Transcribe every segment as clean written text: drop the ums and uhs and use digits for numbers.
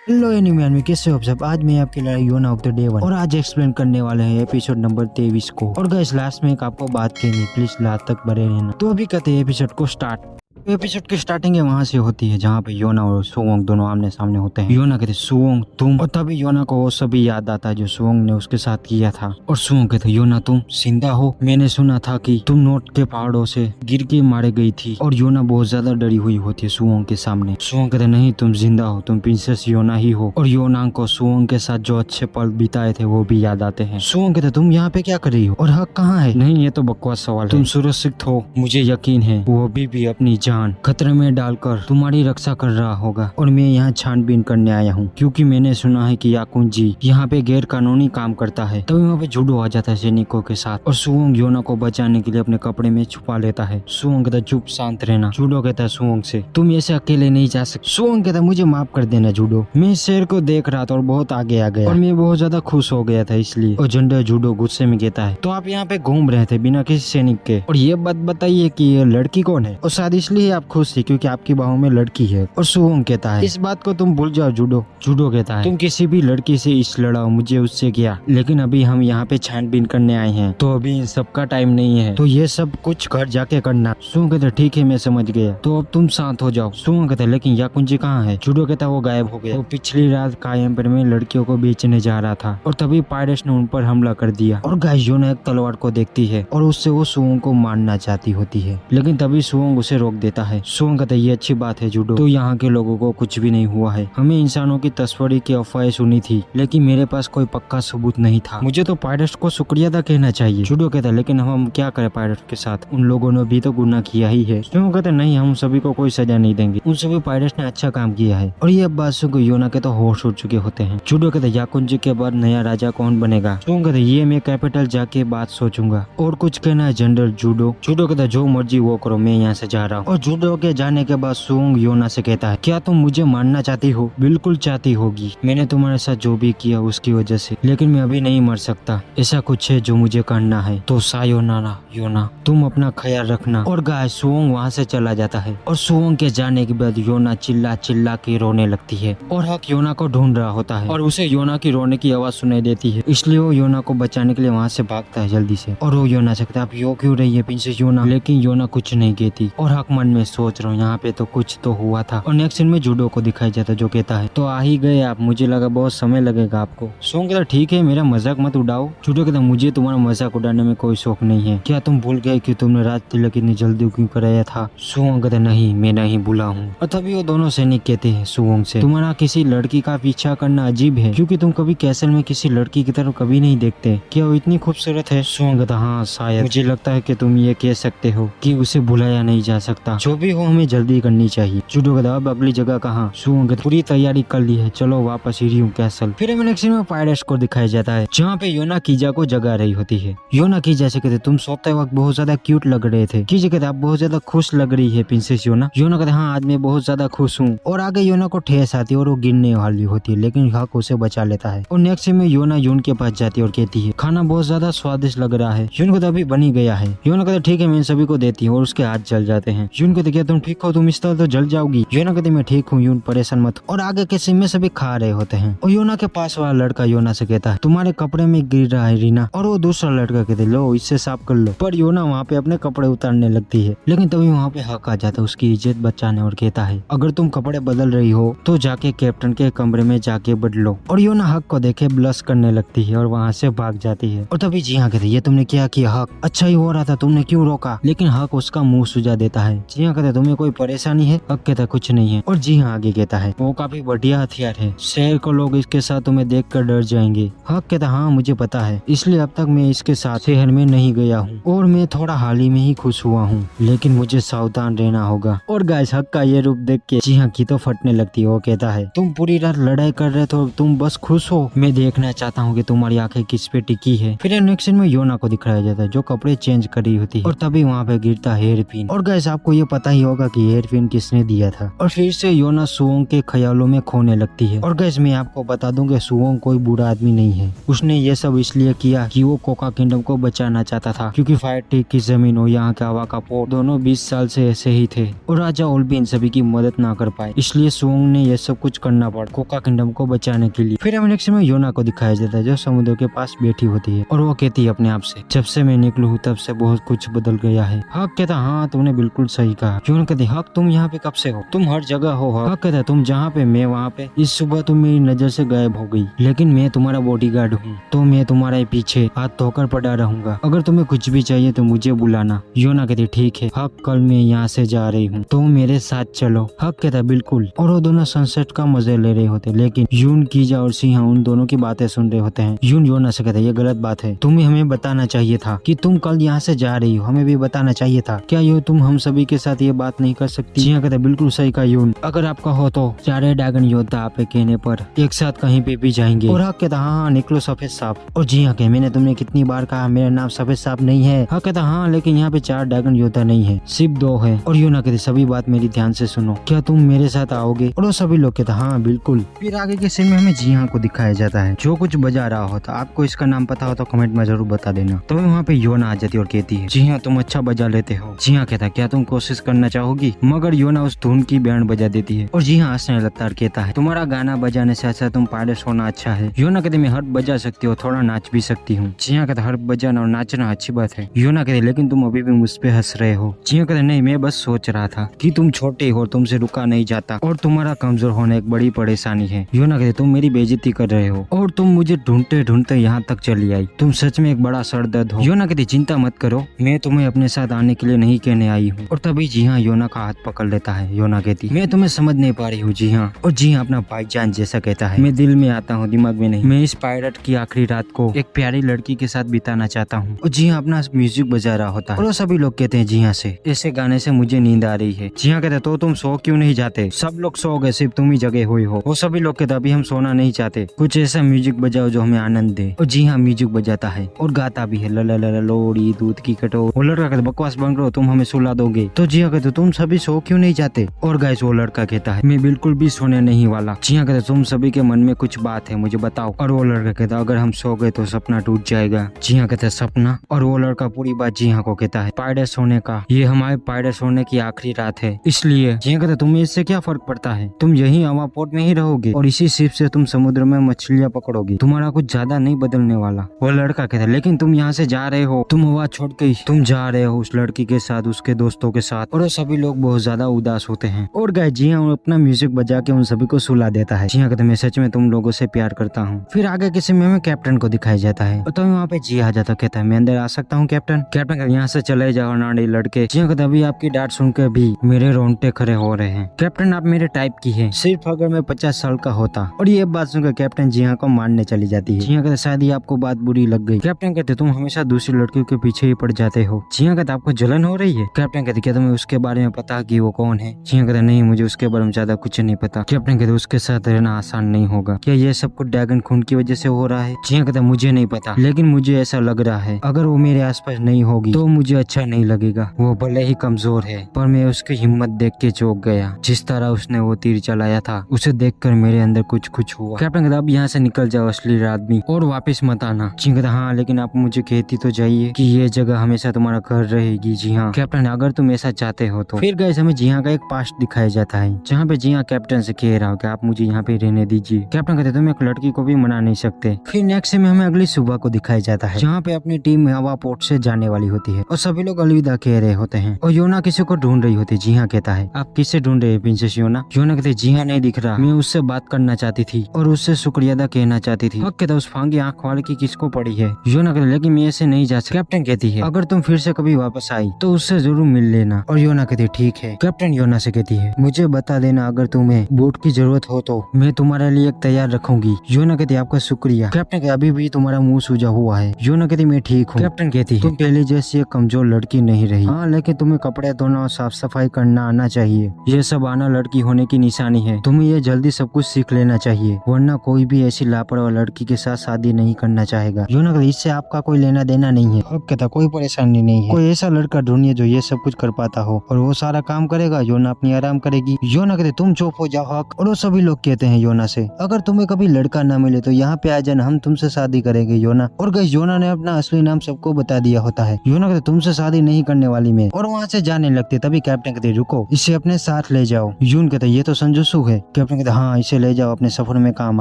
Hello animal में कैसे हो आप सब। आज मैं आपके लिए योना ऑफ द डे 1 और आज एक्सप्लेन करने वाले हैं एपिसोड नंबर 23 को। और गाइस लास्ट में एक आपको बात कहनी, प्लीज लास्ट तक बने रहना। तो अभी कहते हैं एपिसोड को स्टार्ट। एपिसोड की स्टार्टिंग है वहाँ से होती है जहाँ पे योना और सुवोंग दोनों आमने सामने होते हैं। योना कहते सुवोंग तुम, और तभी योना को वो सभी याद आता है जो सुवोंग ने उसके साथ किया था। और सुवोंग कहते योना तुम जिंदा हो, मैंने सुना था कि तुम नोट के पहाड़ों से गिर के मारे गई थी। और योना बहुत ज्यादा डरी हुई होती है सुवोंग के सामने। सुवोंग कहते नहीं तुम जिंदा हो, तुम प्रिंसेस योना ही हो। और योना को सुवोंग के साथ जो अच्छे पल बिताए थे वो भी याद आते हैं। सुवोंग कहते तुम यहाँ पे क्या कर रही हो और हक कहाँ है। नहीं ये तो बकवास सवाल है, तुम सुरक्षित हो, मुझे यकीन है वो अभी भी अपनी जान खतरे में डालकर तुम्हारी रक्षा कर रहा होगा। और मैं यहाँ छानबीन करने आया हूँ क्योंकि मैंने सुना है कि याकुन जी यहाँ पे गैर कानूनी काम करता है। तभी वहाँ पे जुडो आ जाता है सैनिकों के साथ और सुवोंग योना को बचाने के लिए अपने कपड़े में छुपा लेता है। सुवोंग कहता चुप शांत रहना। जुडो कहता है सुवोंग से तुम ऐसे अकेले नहीं जा सकते। सुवोंग कहता मुझे माफ कर देना जुडो, मैं इस शेर को देख रहा था और बहुत आगे आ गया और मैं बहुत ज्यादा खुश हो गया था इसलिए। और जनरल जुडो गुस्से में कहता है तो आप यहाँ पे घूम रहे थे बिना किसी सैनिक के, और ये बात बताइए कि ये लड़की कौन है। और शायद इसलिए आप खुश थे क्योंकि आपकी बाहों में लड़की है। और सुवोंग कहता है इस बात को तुम भूल जाओ जुडो। जुडो कहता है तुम किसी भी लड़की से इस लड़ाओ, मुझे उससे क्या, लेकिन अभी हम यहाँ पे छानबीन करने आए हैं तो अभी इन सबका टाइम नहीं है, तो ये सब कुछ घर जाके करना। सुवोंग कहता है ठीक है मैं समझ गया, तो अब तुम शांत हो जाओ। सुवोंग कहता है लेकिन याकुन जी कहाँ है। जुडो कहता है वो गायब हो गया, वो पिछली रात कायमपर में लड़कियों को बेचने जा रहा था और तभी पायरेट्स ने उन पर हमला कर दिया। और गाइस योना एक तलवार को देखती है और उससे वो सुवोंग को मारना चाहती होती है, लेकिन तभी सुवोंग उसे रोक देता है। सुवोंग कहता है ये अच्छी बात है जुडो, तो यहाँ के लोगों को कुछ भी नहीं हुआ है। हमें इंसानों की तस्वीर की अफवाहें सुनी थी लेकिन मेरे पास कोई पक्का सबूत नहीं था, मुझे तो पायरेट्स को शुक्रिया अदा कहना चाहिए। जुडो कहता है लेकिन हम क्या करें पायरेट्स के साथ, उन लोगों ने भी तो गुनाह किया ही है। सुवोंग कहता है नहीं हम सभी को कोई सजा नहीं देंगे, उन सभी पायरेट्स ने अच्छा काम किया है। और ये बात सुनकर योना के तो होश उड़ चुके होते हैं। जुडो कहता है याकुन जी के बाद नया राजा कौन बनेगा। सुवोंग कहता है ये मैं कैपिटल जाके बात सोचूंगा। और कुछ कहना है जनरल जुडो। जुडो कहता है जो मर्जी वो करो, मैं यहाँ से जा रहा हूँ। और जुडो के जाने के बाद सुवोंग योना से कहता है क्या तुम मुझे मारना चाहती हो। बिल्कुल चाहती होगी, मैंने तुम्हारे साथ जो भी किया उसकी वजह से, लेकिन मैं अभी नहीं मर सकता, ऐसा कुछ है जो मुझे करना है। तो सायोनारा योना, तुम अपना ख्याल रखना। और गाय सुवोंग वहाँ से चला जाता है। और सुवोंग के जाने के बाद योना चिल्ला चिल्ला के रोने लगती है और हक योना को ढूंढ रहा होता है और उसे योना की रोने की आवाज सुनाई देती है, इसलिए वो योना को बचाने के लिए वहाँ से भागता है जल्दी से। और वो योना से कहता है आप यो क्यों रही है प्रिंसेस योना, लेकिन योना कुछ नहीं कहती। और हक मन में सोच रहा हूँ यहाँ पे तो कुछ तो हुआ था। और नेक्स्ट सीन में जुडो को दिखाई जाता है जो कहता है तो आ ही गए आप, मुझे लगा बहुत समय लगेगा आपको। सुवोंग कहता ठीक है मेरा मजाक मत उड़ाओ। जुडो कहता मुझे तुम्हारा मजाक उड़ाने में कोई शौक नहीं है, क्या तुम भूल गए कि तुमने राज तिलक इतनी जल्दी क्यों कराया था। सुवोंग कहता नहीं मैं नहीं भूला हूँ। और तभी वो दोनों सैनिक कहते हैं सुवोंग से तुम्हारा किसी लड़की का पीछा करना अजीब है क्योंकि तुम कभी कैसल में किसी लड़की की तरफ कभी नहीं देखते, क्या वो इतनी खूबसूरत है। सुवोंग कहता हाँ शायद, मुझे लगता है कि तुम ये कह सकते हो कि उसे भुलाया नहीं जा सकता, जो भी हो हमें जल्दी करनी चाहिए। जुडो कहता अब अगली जगह कहाँ। सुवोंग कहता पूरी तैयारी कर ली है, चलो वापस इरियू कैसल। फिर हमें नेक्स्ट सीन में पायरेट्स को दिखाया जाता है जहाँ पे योना कीजा को जगा रही होती है। योना कीजा से कहते तुम सोते वक्त बहुत ज्यादा क्यूट लग रहे थे। कीजा कहते आप बहुत ज्यादा खुश लग रही है प्रिंसेस योना। योना कहते हाँ आज मैं बहुत ज्यादा खुश हूँ। और आगे योना को ठेस आती है और वो गिरने वाली होती है, लेकिन हक उसे बचा लेता है। और नेक्स्ट सीन में योना यून के पास जाती है और कहती है खाना बहुत ज्यादा स्वादिष्ट लग रहा है। यून कहता अभी बनी गया है। योना कहते ठीक है मैं सभी को देती हूँ, और उसके हाथ जल जाते हैं। यून कहते क्या तुम ठीक हो, तुम इस तरह तो जल जाओगी। योना कहते मैं ठीक हूँ यून परेशान मत। और आगे के सीन में सभी खा रहे होते हैं और योना के पास वाला लड़का योना से कहता है तुम्हारे कपड़े में गिर रहा है रीना। और वो दूसरा लड़का कहते लो इससे साफ कर लो। पर योना वहाँ पे अपने कपड़े उतारने लगती है, लेकिन तभी वहाँ पे हक आ जाता है उसकी इज्जत बचाने और कहता है अगर तुम कपड़े बदल रही हो तो जाके कैप्टन के कमरे में जाके बदलो। और योना हक को देखे ब्लश करने लगती है और वहाँ से भाग जाती है। और तभी जी हाँ कहते ये तुमने क्या किया हक, अच्छा ही हो रहा था तुमने क्यों रोका। लेकिन हक उसका मुंह सुझा देता है। जी हाँ कहते तुम्हें कोई परेशानी है। हक कहता कुछ नहीं है। और जी हाँ आगे कहता है वो काफी बढ़िया हथियार है, शहर को लोग इसके साथ तुम्हें देख कर डर जाएंगे। हक कहता हाँ मुझे पता है, इसलिए अब तक मैं इसके साथ शहर में नहीं गया हूँ और मैं थोड़ा हाल ही में ही खुश हुआ हूँ, लेकिन मुझे सावधान रहना होगा। और गाइस हक का ये रूप देख के जी हाँ की तो फटने लगती है। वो कहता है तुम पूरी रात लड़ाई कर रहे थे, तुम बस खुश हो, मैं देखना चाहता हूँ कि तुम्हारी आंखें किस पे टिकी है। फिर नेक्स्ट सीन में योना को दिखाया जाता है जो कपड़े चेंज कर रही होती है और तभी वहाँ पे गिरता है हेयर पिन। और गाइस आपको ये ये पता ही होगा कि हेयरपिन किसने दिया था। और फिर से योना सुओंग के ख्यालों में खोने लगती है। और गैस मैं आपको बता दूं कि सुओंग कोई बुरा आदमी नहीं है। उसने ये सब इसलिए किया कि वो कोका किंगडम को बचाना चाहता था, क्योंकि फायर टेक की जमीन और यहाँ के हवा का पोर्ट दोनों 20 साल से ऐसे ही थे और राजा ओल भी इन सभी की मदद ना कर पाए, इसलिए सुओंग ने यह सब कुछ करना पड़ा कोका किंगडम को बचाने के लिए। फिर हमें नेक्स्ट में योना को दिखाया जाता है जो समुद्र के पास बैठी होती है और वो कहती है अपने आप से, जब से मैं निकलू हूँ तब से बहुत कुछ बदल गया है। हक कहता हाँ तुमने बिल्कुल सही कहा। योना कहती हक तुम यहाँ पे कब से हो, तुम हर जगह हो। हक कहता तुम जहाँ पे मैं वहाँ पे। इस सुबह तुम मेरी नजर से गायब हो गई, लेकिन मैं तुम्हारा बॉडीगार्ड हूँ तो मैं तुम्हारे पीछे हाथ धोकर पड़ा रहूंगा। अगर तुम्हें कुछ भी चाहिए तो मुझे बुलाना। योना कहती ठीक है हक, कल मैं यहाँ से जा रही हूँ तो मेरे साथ चलो। हक कहता बिल्कुल। और वो दोनों सनसेट का मजे ले रहे होते, लेकिन यून, कीजा और सिंहा उन दोनों की बातें सुन रहे होते हैं। यून योना से कहता है ये गलत बात है, तुम्हें हमें बताना चाहिए था कि तुम कल यहाँ से जा रही हो, हमें भी बताना चाहिए था। क्या यो तुम हम सभी के साथ ये बात नहीं कर सकती? सिंहा कहता बिल्कुल सही कहा यून, अगर आपका हो तो सारे ड्रैगन योद्धा आपके कहने पर एक साथ कहीं पे भी जाएंगे। और हक कहता हाँ निकलो सफेद सांप। और जी हाँ, मैंने तुमने कितनी बार कहा मेरा नाम सफेद सांप नहीं है। हक कहता हाँ लेकिन यहाँ पे 4 ड्रैगन योद्धा नहीं है, सिर्फ 2 है। और योना कहते सभी बात मेरी ध्यान से सुनो, क्या तुम मेरे साथ आओगे? और वो सभी लोग कहते हाँ बिल्कुल। फिर आगे के सीन में हमें जी हाँ को दिखाया जाता है जो कुछ बजा रहा होता। आपको इसका नाम पता हो तो कमेंट में जरूर बता देना। तो वहाँ पे योना आ जाती है और कहती है जी हाँ तुम अच्छा बजा लेते हो। जी हाँ कहता क्या तुम कोशिश करना चाहोगी? मगर योना उस धुन की बैंड बजा देती है और जी हाँ हंसने लगता है, कहता है तुम्हारा गाना बजाने से अच्छा तुम पायलट होना अच्छा है। योना कहते मैं हर्प बजा सकती हूँ, थोड़ा नाच भी सकती हूँ। जी हाँ कहता हर्प बजाना और नाचना अच्छी बात है। योना कहते लेकिन तुम अभी भी मुझ पे हंस रहे हो। जी हाँ कहते नहीं मैं बस सोच रहा था कि तुम छोटे हो, तुमसे रुका नहीं जाता और तुम्हारा कमजोर होना एक बड़ी परेशानी है। योना कहते तुम मेरी बेइज्जती कर रहे हो और तुम मुझे ढूंढते ढूंढते यहाँ तक चली आई, तुम सच में एक बड़ा सरदर्द हो। योना कहती चिंता मत करो, मैं तुम्हें अपने साथ आने के लिए नहीं कहने आई हूँ। और तभी जी हाँ योना का हाथ पकड़ लेता है। योना कहती मैं तुम्हें समझ नहीं पा रही हूँ जी हाँ। और जी हाँ अपना भाईजान जैसा कहता है मैं दिल में आता हूँ दिमाग में नहीं। मैं इस पायलट की आखिरी रात को एक प्यारी लड़की के साथ बिताना चाहता हूँ। और जी हाँ अपना म्यूजिक बजा रहा होता है और वो सभी लोग कहते हैं जी हाँ से ऐसे गाने से मुझे नींद आ रही है। जी हाँ कहते तो तुम सो क्यों नहीं जाते? सब लोग सो गए, सिर्फ तुम ही जगे हुए हो। वो सभी लोग कहते अभी हम सोना नहीं चाहते, कुछ ऐसा म्यूजिक बजाओ जो हमें आनंद दे। और जी हाँ म्यूजिक बजाता है और गाता भी है ला लोड़ी दूध की कटोरी। वो लड़का कहता बकवास बंद करो, तुम हमें सुला दोगे। तो जी हाँ कहते तुम सभी सो क्यों नहीं जाते? और गाइस वो लड़का कहता है मैं बिल्कुल भी सोने नहीं वाला। जी हाँ कहते तुम सभी के मन में कुछ बात है मुझे बताओ। और वो लड़का कहता अगर हम सो गए तो सपना टूट जाएगा। जी हाँ कहते सपना? और वो लड़का पूरी बात जी हाँ को कहता है पायलट सोने का, ये हमारे पायलट सोने की आखिरी रात है, इसलिए जी हाँ कहते तुम्हें इससे क्या फर्क पड़ता है? तुम यही हवा पोर्ट में ही रहोगे और इसी शिप से तुम समुद्र में मछलियाँ पकड़ोगे, तुम्हारा कुछ ज्यादा नहीं बदलने वाला। वो लड़का कहता है लेकिन तुम यहाँ से जा रहे हो, तुम हवा छोड़ के तुम जा रहे हो उस लड़की के साथ, उसके दोस्तों के साथ। और सभी लोग बहुत ज्यादा उदास होते हैं। और गाइस जी हाँ अपना म्यूजिक बजा के उन सभी को सुला देता है। जी हाँ कहते मैं सच में तुम लोगों से प्यार करता हूँ। फिर आगे किसी में हमें कैप्टन को दिखाया जाता है तो वहाँ पे जी आ जाता, कहता है मैं अंदर आ सकता हूँ कैप्टन? कैप्टन कहता यहाँ से चले जाओ नाड़ी लड़के। जी हाँ कहता अभी आपकी डांट सुनकर भी मेरे रोंगटे खड़े हो रहे हैं। कैप्टन आप मेरे टाइप की है, सिर्फ अगर मैं 50 साल का होता। और ये बात सुनकर कैप्टन जी हाँ को मारने चली जाती है। जी हाँ कहते शायद ही आपको बात बुरी लग गई। कैप्टन कहते तुम हमेशा दूसरी लड़कियों के पीछे ही पड़ जाते हो। जी हाँ कहते आपको जलन हो रही है? कैप्टन कहते क्या तुम्हें उसके बारे में पता कि वो कौन है? जी हाँ कहते नहीं मुझे उसके बारे में ज्यादा कुछ नहीं पता। कैप्टन कहते उसके साथ रहना आसान नहीं होगा। क्या ये सब कुछ ड्रैगन खून की वजह से हो रहा है? जी हाँ कहते मुझे नहीं पता, लेकिन मुझे ऐसा लग रहा है अगर वो मेरे आसपास नहीं होगी तो मुझे अच्छा नहीं लगेगा। वो भले ही कमजोर है पर मैं उसकी हिम्मत देख के चौंक गया। जिस तरह उसने वो तीर चलाया था उसे देखकर मेरे अंदर कुछ हुआ। कैप्टन कहता अब यहाँ से निकल जाओ असली आदमी और वापस मत आना। जी कहता हाँ लेकिन आप मुझे कहती तो जाइए कि ये जगह हमेशा तुम्हारा घर रहेगी। जी हाँ कैप्टन अगर तुम ऐसा चाहते हो तो। फिर गाइस हमें जी हाँ का एक पास्ट दिखाया जाता है जहाँ पे जी हाँ कैप्टन से कह रहा हो कि आप मुझे यहाँ पे रहने दीजिए। कैप्टन कहते तुम एक लड़की को भी मना नहीं सकते। फिर नेक्स्ट में हमें अगली सुबह को दिखाया जाता है जहाँ पे अपनी टीम हवा पोर्ट से जाने वाली होती है और सभी लोग अलविदा कह रहे होते हैं और योना किसी को ढूंढ रही होती है। जी हाँ कहता है आप किससे ढूंढ रहे हैं प्रिंसेस योना? योना कहते जी हाँ नहीं दिख रहा, मैं उससे बात करना चाहती थी और उससे शुक्रिया अदा कहना चाहती थी। हक कहता उस फांगी आंख वाले की किसको पड़ी है? योना कहता लेकिन मैं ऐसे नहीं जा सकती। कैप्टन कहती है अगर तुम फिर से कभी वापस आई तो उससे जरूर मिल लेना। और योना कहती ठीक है। कैप्टन योना से कहती है मुझे बता देना अगर तुम्हें बोट की जरूरत हो तो मैं तुम्हारे लिए एक तैयार रखूंगी। योना कहती आपका शुक्रिया। कैप्टन कहता अभी भी तुम्हारा मुंह सूजा हुआ है। योना कहती मैं ठीक हूँ। कैप्टन कहती तुम पहले जैसी एक कमजोर लड़की नहीं रही। हाँ लेकिन तुम्हें कपड़े धोना और साफ सफाई करना आना चाहिए, ये सब आना लड़की होने की निशानी है। तुम्हें ये जल्दी सब कुछ सीख लेना चाहिए वरना कोई भी ऐसी लापरवाह लड़की के साथ शादी नहीं करना चाहेगा। योना कहती इससे आपका कोई लेना देना नहीं है। हक कहता कोई परेशानी नहीं है, कोई ऐसा लड़का ढूंढिए जो ये सब कुछ कर पाता आता हो और वो सारा काम करेगा, योना अपनी आराम करेगी। योना कहते तुम चुप हो जाओ हक। और वो सभी लोग कहते हैं योना से अगर तुम्हें कभी लड़का ना मिले तो यहाँ पे आ जाना, हम तुमसे शादी करेंगे योना। और गाइस योना ने अपना असली नाम सबको बता दिया होता है। योना कहते तुमसे शादी नहीं करने वाली मैं, और वहाँ से जाने लगते। तभी कैप्टन कहते रुको, इसे अपने साथ ले जाओ। यून कहते ये तो संजोसु है। कैप्टन कहते हाँ इसे ले जाओ, अपने सफर में काम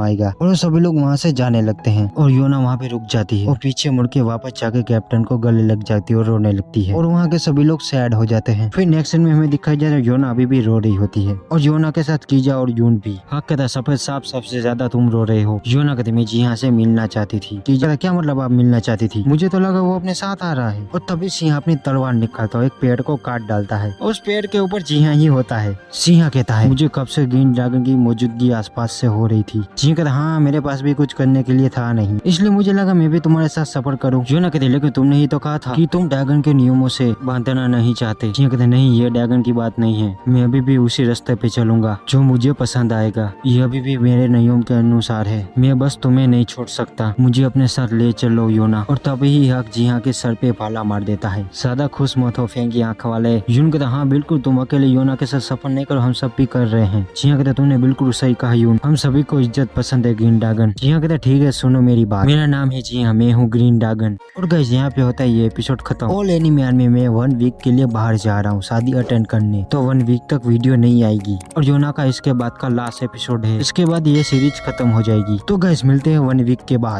आएगा। और वो सभी लोग वहाँ से जाने लगते हैं और योना वहाँ पे रुक जाती है और पीछे मुड़ के वापस जाके कैप्टन को गले लग जाती है और रोने लगती है। और वहाँ के सभी लोग सैड हो जाते हैं। फिर नेक्स्ट सीन में हमें दिखाई जा रहा है योना अभी भी रो रही होती है और योना के साथ कीजा और यून भी। हक कहता सफेद साफ सबसे ज्यादा तुम रो रहे हो। योना कहते मैं जी हाँ से मिलना चाहती थी। कीजा क्या मतलब आप मिलना चाहती थी, मुझे तो लगा वो अपने साथ आ रहा है। और तभी सिंह अपनी तलवार निकालता है, एक पेड़ को काट डालता है। उस पेड़ के ऊपर जी हाँ ही होता है। सिंह कहता है मुझे कब से ग्रीन ड्रैगन की मौजूदगी आसपास से हो रही थी। सिंह कहता हाँ मेरे पास भी कुछ करने के लिए था नहीं, इसलिए मुझे लगा मैं भी तुम्हारे साथ सफर करूँ। योना कहते लेकिन तुमने ही तो कहा था कि तुम ड्रैगन के नियमों से बांधना नहीं चाहते। सिंह कहते नहीं ये ड्रैगन की बात नहीं है, मैं अभी भी उसी रास्ते पे चलूंगा जो मुझे पसंद आएगा। ये अभी भी मेरे नियम के अनुसार है, मैं बस तुम्हें नहीं छोड़ सकता, मुझे अपने साथ ले चलो योना। और तभी ही हक जी हाँ के सर पे भाला मार देता है। ज्यादा खुश मत हो फेंकी आंख वाले। यून कहता हाँ बिल्कुल, तुम अकेले योना के साथ सफर नहीं करो, हम सब भी कर रहे हैं। जिया कहता तुमने बिल्कुल सही कहा यून, हम सभी को इज्जत पसंद है ग्रीन ड्रैगन। जिया कहता ठीक है सुनो मेरी बात, मेरा नाम है जी हाँ, मैं हूँ ग्रीन ड्रैगन। और गाइस यहाँ पे होता है ये एपिसोड खत्म। ऑल एनिमे में मैं 1 वीक के लिए बाहर जा रहा हूँ शादी अटेंड करने, तो 1 वीक तक वीडियो नहीं आएगी। और योना का इसके बाद का लास्ट एपिसोड है, इसके बाद ये सीरीज खत्म हो जाएगी। तो गाइस मिलते हैं 1 वीक के बाद।